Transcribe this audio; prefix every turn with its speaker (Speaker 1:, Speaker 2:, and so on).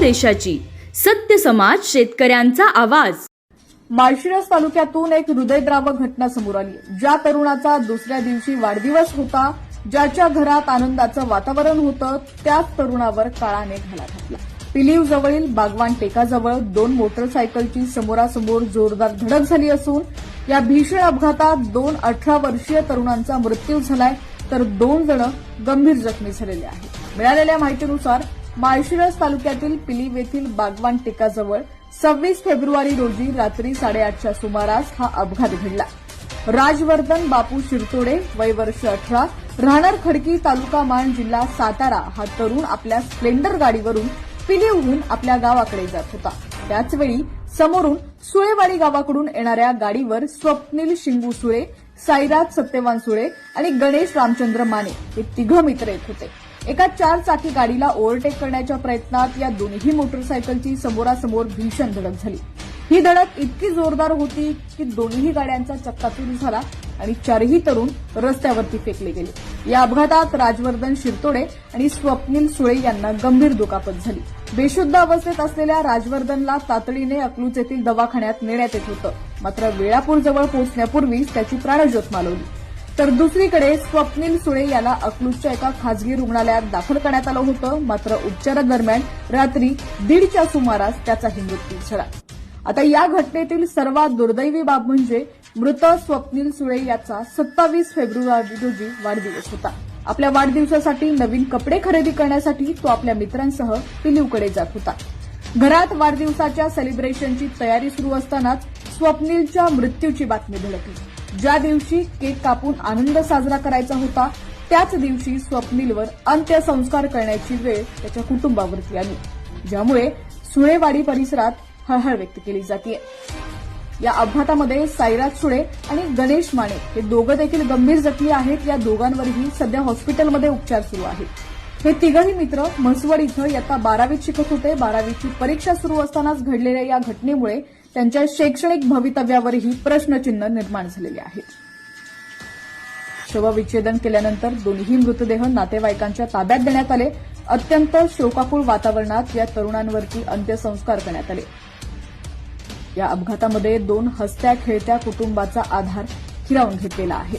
Speaker 1: देशाची, सत्य समाज शेतकऱ्यांचा आवाज।
Speaker 2: माळशिरस तालुक्यातून एक हृदयद्रावक घटना समोर आली, ज्या तरुणाचा दुसऱ्या दिवशी वाढदिवस होता, ज्याच्या घरात आनंदाचं वातावरण होतं, त्याच तरुणावर काळाने घाला घातला। पिलीव जवळील बागवान टेकाजवळ दोन मोटरसायकलची समोरासमोर जोरदार धडक झाली असून या भीषण अपघातात 2 18 वर्षीय तरुणांचा मृत्यू झालाय, तर 2 जण गंभीर जखमी झालेले आहेत। मिळालेल्या माहितीनुसार माळशिरस तालुक्यातील पिलीव येथील बागवान टेकाजवळ 26 फेब्रुवारी रोजी रात्री 8:30च्या सुमारास हा अपघात घडला। राजवर्धन बापू शिरतोडे, वय वर्ष 18, राहणार खडकी, तालुका माण, जिल्हा सातारा हा तरुण आपल्या स्प्लेंडर गाडीवरून पिलीवहून आपल्या गावाकडे जात होता। त्याचवेळी समोरून सुळेवाडी गावाकडून येणाऱ्या गाडीवर स्वप्नील शिंगू सुळे, साईराज सत्यवान सुळे आणि गणेश रामचंद्र माने हे 3 मित्र येत होते। एका 4 चाकी गाडीला ओव्हरटेक करण्याच्या प्रयत्नात या दोन्ही मोटरसायकलची समोरासमोर भीषण धडक झाली। ही धडक इतकी जोरदार होती की दोन्ही गाड्यांचा चक्काचूर झाला आणि 4ही तरुण रस्त्यावरती फेकले गेले। या अपघातात राजवर्धन शिरतोडे आणि स्वप्नील सुळे यांना गंभीर दुखापत झाली। बेशुद्ध अवस्थेत असलेल्या राजवर्धनला तातडीने अकलूज येथील दवाखान्यात नेण्यात येत होतं, मात्र वेळापूर जवळ पोहोचण्यापूर्वीच त्याची प्राणज्योत मालवली। तर दुसरीकडे स्वप्नील सुळे याला अकलूजच्या एका खासगी रुग्णालयात दाखल करण्यात आलं होतं, मात्र उपचारादरम्यान रात्री 1:30च्या सुमारास त्याचाही मृत्यू झाला। आता या घटनेतील सर्वात दुर्दैवी बाब म्हणजे मृत स्वप्नील सुळे याचा 27 फेब्रुवारी रोजी वाढदिवस होता। आपल्या वाढदिवसासाठी नवीन कपडे खरेदी करण्यासाठी तो आपल्या मित्रांसह पिलीवकडे जात होता। घरात वाढदिवसाच्या सेलिब्रेशनची तयारी सुरू असतानाच स्वप्नीलच्या मृत्यूची बातमी धडकली। ज्या दिवशी केक कापून आनंद साजरा करायचा होता, त्याच दिवशी स्वप्नीलवर अंत्यसंस्कार करण्याची वेळ त्याच्या कुटुंबावरती आली, ज्यामुळे सुळेवाडी परिसरात हळहळ व्यक्त केली जाते। या अपघातामध्ये साईराज सुळे आणि गणेश माने हे दोघं देखील गंभीर जखमी आहेत। या दोघांवरही सध्या हॉस्पिटलमध्ये उपचार सुरू आहेत। हे 3ही मित्र म्हसवड इथं इयत्ता 12वीत शिकत होते। 12वीची परीक्षा सुरू असतानाच घडलेल्या या घटनेमुळे त्यांच्या शैक्षणिक भवितव्यावरही प्रश्नचिन्ह निर्माण झालेले आहे। शवविच्छेदन केल्यानंतर दोन्ही मृतदेह नातेवाईकांच्या ताब्यात देण्यात आले। अत्यंत शोकाकुळ वातावरणात या तरुणांवरती अंत्यसंस्कार करण्यात आले। या अपघातामध्ये 2 हसत्या खेळत्या कुटुंबाचा आधार हिरावून घेतलेला आहे।